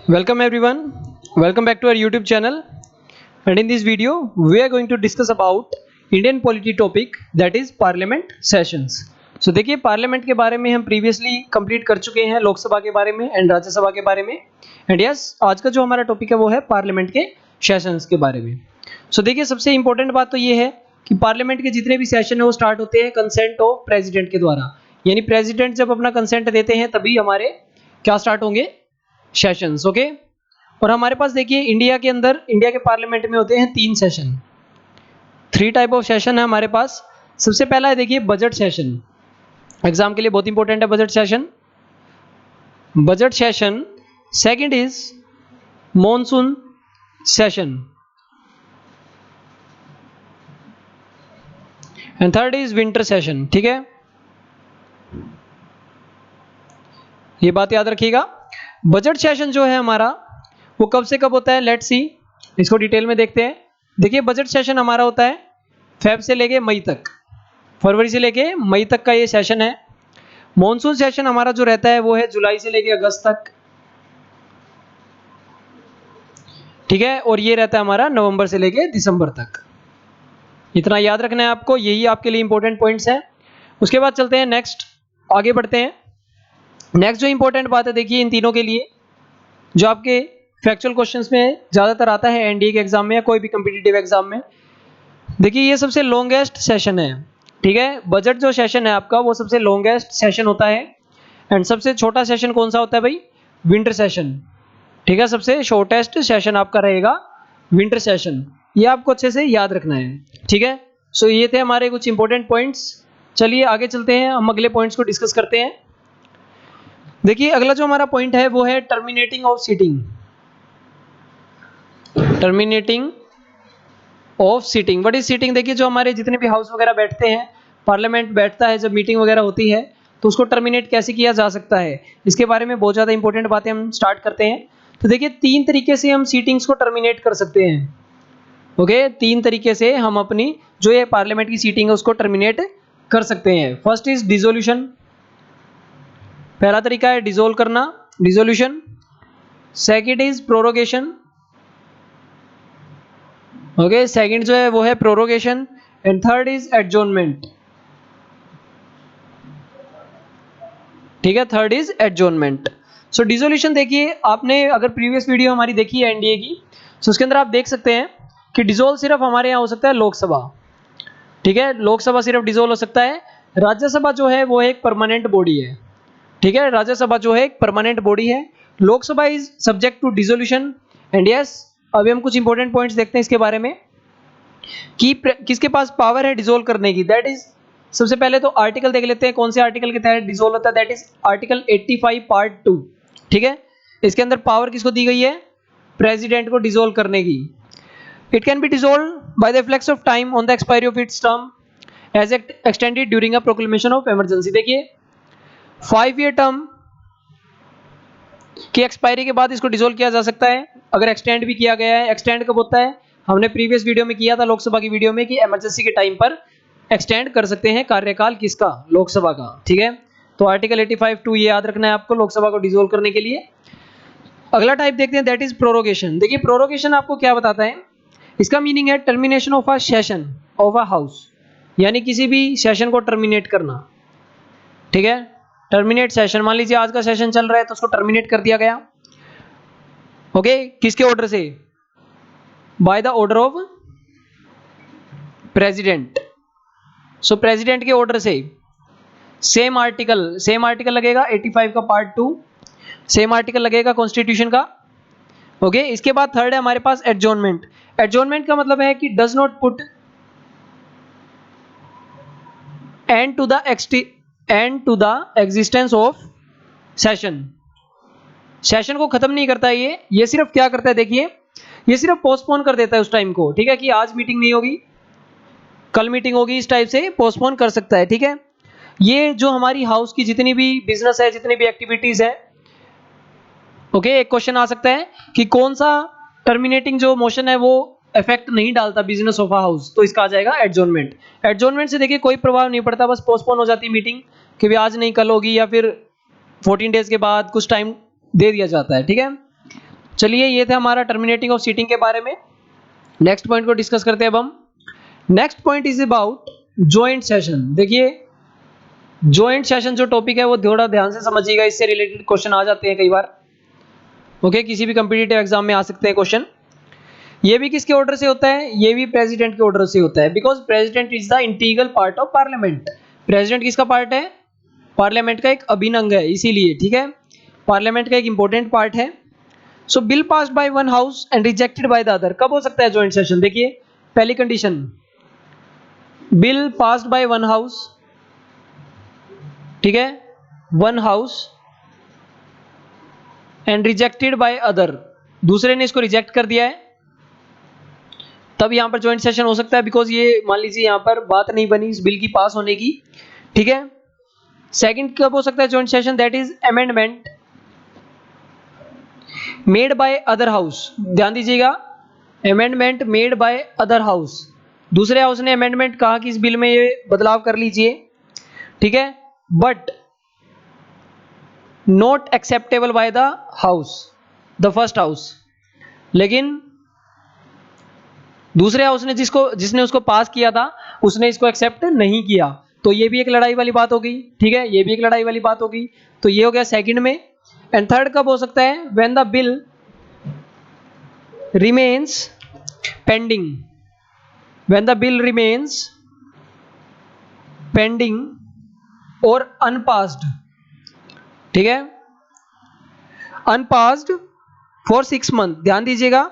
Welcome everyone. Welcome back to our YouTube channel. And in this video, we are going to discuss about Indian polity topic that is Parliament sessions. So देखिए parliament के बारे में हम previously complete कर चुके हैं, लोकसभा के बारे में एंड राज्यसभा के बारे में. एंड यस, आज का जो हमारा टॉपिक है वो है पार्लियामेंट के सेशंस के बारे में. सो देखिए सबसे इंपॉर्टेंट बात तो ये है कि पार्लियामेंट के जितने भी सेशन है वो स्टार्ट होते हैं कंसेंट ऑफ प्रेसिडेंट के द्वारा. यानी प्रेसिडेंट जब अपना कंसेंट देते हैं तभी हमारे क्या स्टार्ट होंगे, सेशंस. ओके. और हमारे पास देखिए इंडिया के अंदर, इंडिया के पार्लियामेंट में होते हैं 3 सेशन. 3 टाइप ऑफ सेशन है हमारे पास. सबसे पहला है देखिए बजट सेशन. एग्जाम के लिए बहुत इंपॉर्टेंट है budget session. Budget session. Second is monsoon session and third is winter session. ठीक है, ये बात याद रखिएगा. बजट सेशन जो है हमारा वो कब से कब होता है, लेट्स सी. इसको डिटेल में देखते हैं. देखिए बजट सेशन हमारा होता है फेब से लेके मई तक, फरवरी से लेके मई तक का ये सेशन है. मॉनसून सेशन हमारा जो रहता है वो है जुलाई से लेके अगस्त तक. ठीक है, और ये रहता है हमारा नवंबर से लेके दिसंबर तक. इतना याद रखना है आपको, यही आपके लिए इंपॉर्टेंट पॉइंट्स हैं. उसके बाद चलते हैं नेक्स्ट, आगे बढ़ते हैं. नेक्स्ट जो इंपॉर्टेंट बात है देखिए इन तीनों के लिए, जो आपके फैक्चुअल क्वेश्चंस में ज़्यादातर आता है एनडीए के एग्जाम में या कोई भी कम्पिटिटिव एग्जाम में. देखिए ये सबसे लॉन्गेस्ट सेशन है. ठीक है, बजट जो सेशन है आपका वो सबसे लॉन्गेस्ट सेशन होता है. एंड सबसे छोटा सेशन कौन सा होता है भाई, विंटर सेशन. ठीक है, सबसे शॉर्टेस्ट सेशन आपका रहेगा विंटर सेशन. ये आपको अच्छे से याद रखना है. ठीक है, सो ये थे हमारे कुछ इंपॉर्टेंट पॉइंट्स. चलिए आगे चलते हैं, हम अगले पॉइंट्स को डिस्कस करते हैं. देखिए अगला जो हमारा पॉइंट है वो है terminating of sitting. Terminating of sitting. What is sitting? देखिए जो हमारे जितने भी हाउस वगैरह बैठते हैं, पार्लियामेंट बैठता है, जब मीटिंग वगैरह होती है तो उसको टर्मिनेट कैसे किया जा सकता है, इसके बारे में बहुत ज़्यादा इंपॉर्टेंट बातें हम स्टार्ट करते हैं. तो देखिए 3 तरीके से हम सीटिंग्स को टर्मिनेट कर सकते हैं. ओके, 3 तरीके से हम अपनी जो ये पार्लियामेंट की सीटिंग है उसको टर्मिनेट कर सकते हैं. First is dissolution. पहला तरीका है डिसोल्व करना, dissolution. Second is prorogation. Okay, second जो है वो है prorogation. And third is adjournment. ठीक है, third is adjournment. So dissolution देखिए, आपने अगर प्रीवियस वीडियो हमारी देखी है एनडीए की, तो उसके अंदर आप देख सकते हैं कि डिसोल्व सिर्फ हमारे यहाँ हो सकता है लोकसभा. ठीक है, लोकसभा सिर्फ डिसोल्व हो सकता है. राज्यसभा जो है वो एक परमानेंट बॉडी है. ठीक है, राज्यसभा जो है एक परमानेंट बॉडी है. Lok Sabha is subject to dissolution. And yes, अभी हम कुछ इंपॉर्टेंट पॉइंट्स देखते हैं इसके बारे में कि किसके पास पावर है डिसोल्व करने की. दैट इज, सबसे पहले तो आर्टिकल देख लेते हैं कौन से आर्टिकल के तहत डिसोल्व होता है. That is article 85 part 2. ठीक है, इसके अंदर पावर किसको दी गई है, प्रेसिडेंट को डिसोल्व करने की. It can be dissolve by the effects of time on the expiry of its term as extended during a proclamation of emergency. देखिए 5 ईयर टर्म की एक्सपायरी के बाद इसको डिसोल्व किया जा सकता है, अगर एक्सटेंड भी किया गया है. एक्सटेंड कब होता है, हमने प्रीवियस वीडियो में किया था लोकसभा की वीडियो में कि इमरजेंसी के टाइम पर एक्सटेंड कर सकते हैं कार्यकाल किसका, लोकसभा का. ठीक है, तो आर्टिकल 85(2) ये याद रखना है आपको लोकसभा को डिसोल्व करने के लिए. अगला टाइप देखते हैं, दैट इज प्रोरोगेशन. देखिए प्रोरोगेशन आपको क्या बताता है, इसका मीनिंग है termination of a session of a house. यानी किसी भी सेशन को टर्मिनेट करना. ठीक है, टर्मिनेट सेशन. मान लीजिए आज का सेशन चल रहा है तो उसको टर्मिनेट कर दिया गया. ओके, किसके ऑर्डर से, by the order of president. So president के ऑर्डर से. सेम आर्टिकल लगेगा 85 का पार्ट 2, सेम आर्टिकल लगेगा कॉन्स्टिट्यूशन का. ओके, इसके बाद थर्ड है हमारे पास एडजॉर्नमेंट. एडजॉर्नमेंट का मतलब है कि does not put end to the existence of session. Session को खत्म नहीं करता है ये सिर्फ क्या करता है, देखिए ये सिर्फ पोस्टपोन कर देता है उस टाइम को. ठीक है, कि आज मीटिंग नहीं होगी, कल मीटिंग होगी, इस टाइप से पोस्टपोन कर सकता है. ठीक है, ये जो हमारी हाउस की जितनी भी बिजनेस है, जितनी भी एक्टिविटीज है. ओके, एक क्वेश्चन आ सकता है कि कौन सा टर्मिनेटिंग जो मोशन है वो इफेक्ट नहीं डालता बिजनेस ऑफ अ हाउस, तो इसका आ जाएगा एडजॉर्नमेंट. एडजॉर्नमेंट से देखिए कोई प्रभाव नहीं पड़ता, बस पोस्टपोन हो जाती है मीटिंग कि भी आज नहीं कल होगी, या फिर 14 डेज के बाद कुछ टाइम दे दिया जाता है. ठीक है, चलिए ये था हमारा टर्मिनेटिंग ऑफ सीटिंग के बारे में। नेक्स्ट पॉइंट को डिस्कस करते हैं अब हम। Next point is about joint session. देखिए जॉइंट सेशन जो टॉपिक है वो थोड़ा ध्यान से समझिएगा, इससे रिलेटेड क्वेश्चन आ जाते हैं कई बार। ओके, किसी भी कॉम्पिटिटिव एग्जाम में आ सकते हैं क्वेश्चन। ये भी किसके ऑर्डर से होता है? ये भी प्रेसिडेंट के ऑर्डर से होता है, because president is the integral part of parliament. President किसका पार्ट है? पार्लियामेंट का एक अभिन्न अंग है, इसीलिए। ठीक है, पार्लियामेंट का एक इंपॉर्टेंट पार्ट है। So bill passed by one house and rejected by the other. कब हो सकता है जॉइंट सेशन? देखिए पहली condition, bill passed by one house, ठीक है, one house and rejected by other, दूसरे ने इसको रिजेक्ट कर दिया है, तब यहां पर जॉइंट सेशन हो सकता है। बिकॉज ये मान लीजिए यहां पर बात नहीं बनी इस बिल की पास होने की। ठीक है, सेकंड कब हो सकता है joint session? That is amendment made by other house. ध्यान दीजिएगा, amendment made by other house, दूसरे हाउस ने अमेंडमेंट कहा कि इस बिल में ये बदलाव कर लीजिए। ठीक है, but not acceptable by the house, the first house. लेकिन दूसरे हाउस ने जिसने उसको पास किया था उसने इसको एक्सेप्ट नहीं किया, तो ये भी एक लड़ाई वाली बात हो गई। ठीक है, ये भी एक लड़ाई वाली बात हो गई। तो ये हो गया सेकंड में। एंड थर्ड कब हो सकता है? When the bill remains pending, when the bill remains pending और अनपास्ड। ठीक है, अनपास्ड फॉर 6 मंथ। ध्यान दीजिएगा,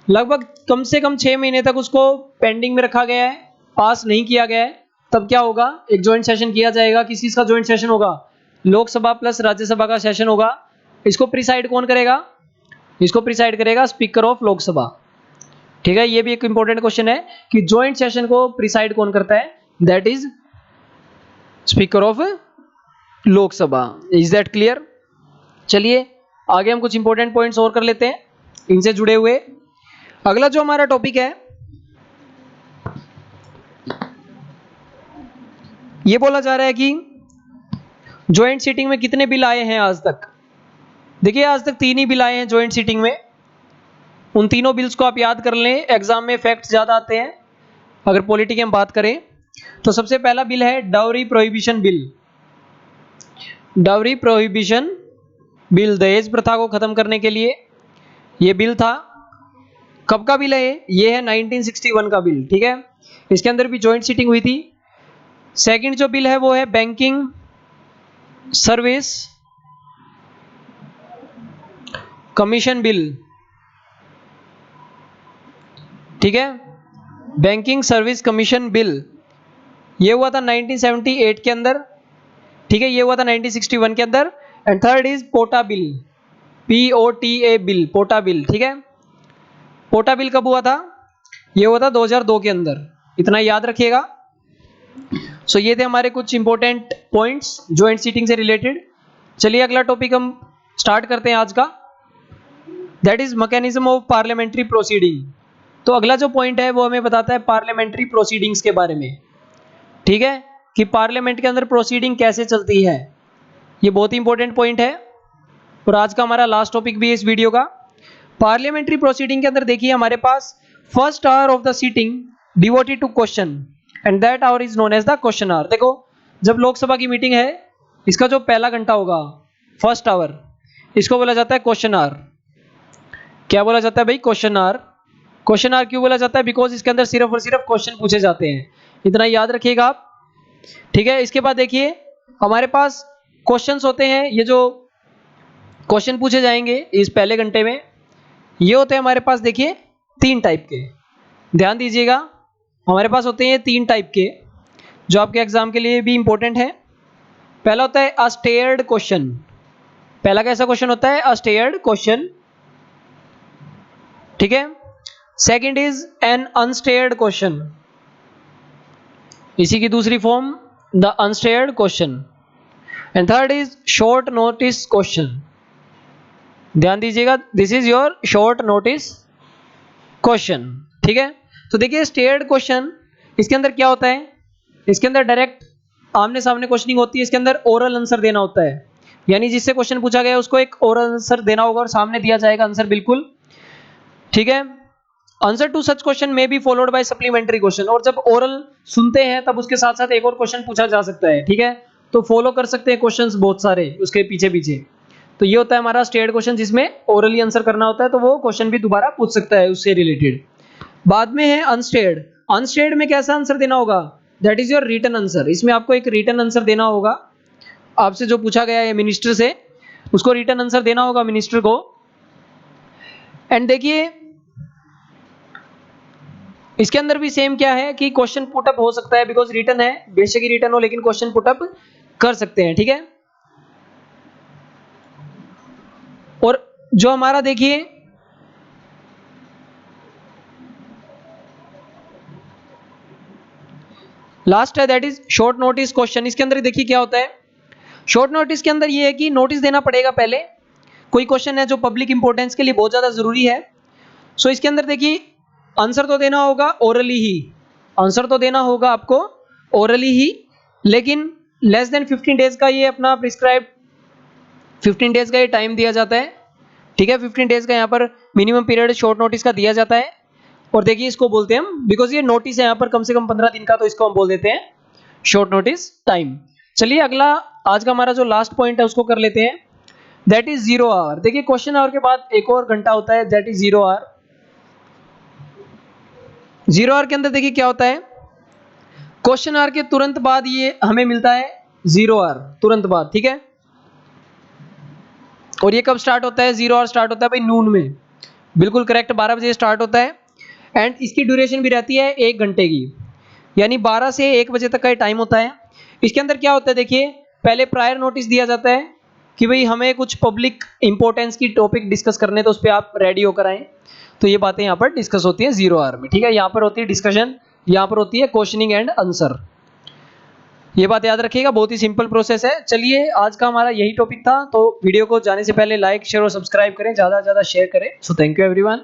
लगभग कम से कम 6 महीने तक उसको पेंडिंग में रखा गया है, पास नहीं किया गया है, तब क्या होगा? एक जॉइंट सेशन किया जाएगा। किस चीज का जॉइंट सेशन होगा? लोकसभा प्लस राज्यसभा का सेशन होगा। इसको प्रिसाइड कौन करेगा? इसको प्रिसाइड करेगा स्पीकर ऑफ लोकसभा। ठीक है, ये भी एक इंपॉर्टेंट क्वेश्चन है कि जॉइंट सेशन को प्रिसाइड कौन करता है? That is speaker of Lok Sabha. Is that clear? चलिए आगे हम कुछ इंपॉर्टेंट पॉइंट्स और कर लेते हैं इनसे जुड़े हुए। अगला जो हमारा टॉपिक है, ये बोला जा रहा है कि ज्वाइंट सीटिंग में कितने बिल आए हैं आज तक। देखिए आज तक 3 ही बिल आए हैं ज्वाइंट सीटिंग में। उन तीनों बिल्स को आप याद कर लें, एग्जाम में फैक्ट्स ज्यादा आते हैं। अगर पॉलिटी की हम बात करें तो सबसे पहला बिल है dowry prohibition bill. Dowry prohibition bill, दहेज प्रथा को खत्म करने के लिए ये बिल था। कब का बिल है ये? है 1961 का बिल। ठीक है, इसके अंदर भी जॉइंट सीटिंग हुई थी। सेकंड जो बिल है वो है बैंकिंग सर्विस कमीशन बिल। ठीक है, बैंकिंग सर्विस कमीशन बिल ये हुआ था 1978 के अंदर। ठीक है, ये हुआ था 1961 के अंदर। And third is POTA bill, POTA bill, POTA bill. ठीक है, पोटा बिल कब हुआ था? ये हुआ था 2002 के अंदर, इतना याद रखिएगा। सो ये थे हमारे कुछ इंपॉर्टेंट पॉइंट्स जॉइंट सीटिंग से रिलेटेड। चलिए अगला टॉपिक हम स्टार्ट करते हैं आज का, that is mechanism of parliamentary proceeding. तो अगला जो पॉइंट है वो हमें बताता है पार्लियामेंट्री प्रोसीडिंग्स के बारे में। ठीक है, कि पार्लियामेंट के अंदर प्रोसीडिंग कैसे चलती है, ये बहुत ही इंपॉर्टेंट पॉइंट है और आज का हमारा लास्ट टॉपिक भी है इस वीडियो का। पार्लियामेंट्री प्रोसीडिंग के अंदर देखिए हमारे पास first hour of the sitting devoted to question and that hour is known as the question hour. देखो जब लोकसभा की मीटिंग है, इसका जो पहला घंटा होगा फर्स्ट आवर, इसको बोला जाता है क्वेश्चन आवर। क्या बोला जाता है भाई? Question our. क्वेश्चन आवर क्यों बोला जाता है? बिकॉज इसके अंदर सिर्फ और सिर्फ क्वेश्चन पूछे जाते हैं, इतना याद रखिएगा आप। ठीक है, इसके बाद देखिए हमारे पास क्वेश्चंस होते हैं, ये जो क्वेश्चन पूछे जाएंगे इस पहले घंटे में, ये होते हैं हमारे पास देखिए 3 टाइप के। ध्यान दीजिएगा, हमारे पास होते हैं 3 टाइप के जो आपके एग्जाम के लिए भी इंपॉर्टेंट है। पहला होता है अस्टेयर्ड क्वेश्चन। पहला कैसा क्वेश्चन होता है? A starred question. ठीक है, second is an unstarred question, इसी की दूसरी form the unstarred question. And third is short notice question. ध्यान दीजिएगा, this is your short notice question. ठीक है, तो देखिए स्टेयर्ड क्वेश्चन, इसके अंदर क्या होता है? इसके अंदर डायरेक्ट आमने सामने क्वेश्चनिंग होती है, इसके अंदर ओरल आंसर देना होता है। यानी जिससे क्वेश्चन पूछा गया उसको एक ओरल आंसर देना होगा और सामने दिया जाएगा आंसर बिल्कुल, ठीक है। आंसर टू सच क्वेश्चन में be followed by supplementary question, और जब ओरल सुनते हैं तब उसके साथ साथ एक और क्वेश्चन पूछा जा सकता है, ठीक है। तो फॉलो कर सकते हैं क्वेश्चंस बहुत सारे उसके पीछे पीछे। तो ये होता है हमारा स्टेट क्वेश्चन जिसमें ओरली आंसर करना होता है, तो वो क्वेश्चन भी दोबारा पूछ सकता है उससे रिलेटेड। बाद में है अनस्टेड। अनस्टेड में कैसा आंसर देना होगा, that is your written answer. इसमें आपको एक रिटन आंसर देना होगा, आपसे जो पूछा गया है मिनिस्टर से उसको रिटन आंसर देना होगा मिनिस्टर को। एंड देखिए इसके अंदर भी सेम क्या है कि क्वेश्चन पुटअप हो सकता है, बिकॉज रिटन है, बेशक ही रिटन हो लेकिन क्वेश्चन पुटअप कर सकते हैं, ठीक है। और जो हमारा देखिए लास्ट है that is short notice question. इसके अंदर देखिए क्या होता है, शॉर्ट नोटिस के अंदर ये है कि नोटिस देना पड़ेगा पहले, कोई क्वेश्चन है जो पब्लिक इंपॉर्टेंस के लिए बहुत ज्यादा जरूरी है। सो इसके अंदर देखिए आंसर तो देना होगा ओरली ही, आंसर तो देना होगा आपको ओरली ही, लेकिन लेस देन 15 डेज का ये अपना प्रिस्क्राइब 15 डेज का ये टाइम दिया जाता है, ठीक है। 15 डेज का यहाँ पर मिनिमम पीरियड शॉर्ट नोटिस का दिया जाता है। और देखिए इसको बोलते हैं हम, बिकॉज ये नोटिस है यहाँ पर कम से कम 15 दिन का, तो इसको हम बोल देते हैं शॉर्ट नोटिस टाइम। चलिए अगला आज का हमारा जो लास्ट पॉइंट है उसको कर लेते हैं, दैट इज 0 आवर। देखिए क्वेश्चन आवर के बाद एक और घंटा होता है, दैट इज 0 आवर। 0 आवर के अंदर देखिए क्या होता है, क्वेश्चन आवर के तुरंत बाद ये हमें मिलता है 0 आवर, तुरंत बाद, ठीक है। और ये कब स्टार्ट होता है, 0 आवर स्टार्ट होता है भाई नून में, बिल्कुल करेक्ट 12 बजे स्टार्ट होता है। एंड इसकी ड्यूरेशन भी रहती है 1 घंटे की, यानी 12 से 1 बजे तक का टाइम होता है। इसके अंदर क्या होता है देखिए, पहले प्रायर नोटिस दिया जाता है कि भाई हमें कुछ पब्लिक इंपॉर्टेंस की टॉपिक डिस्कस करने, तो उस पर आप रेडी होकर आए। तो ये बातें यहाँ पर डिस्कस होती है 0 आवर में, ठीक है। यहाँ पर होती है डिस्कशन, यहाँ पर होती है क्वेश्चनिंग एंड आंसर। ये बात याद रखिएगा, बहुत ही सिंपल प्रोसेस है। चलिए आज का हमारा यही टॉपिक था, तो वीडियो को जाने से पहले लाइक शेयर और सब्सक्राइब करें, ज़्यादा से ज़्यादा शेयर करें। So thank you everyone.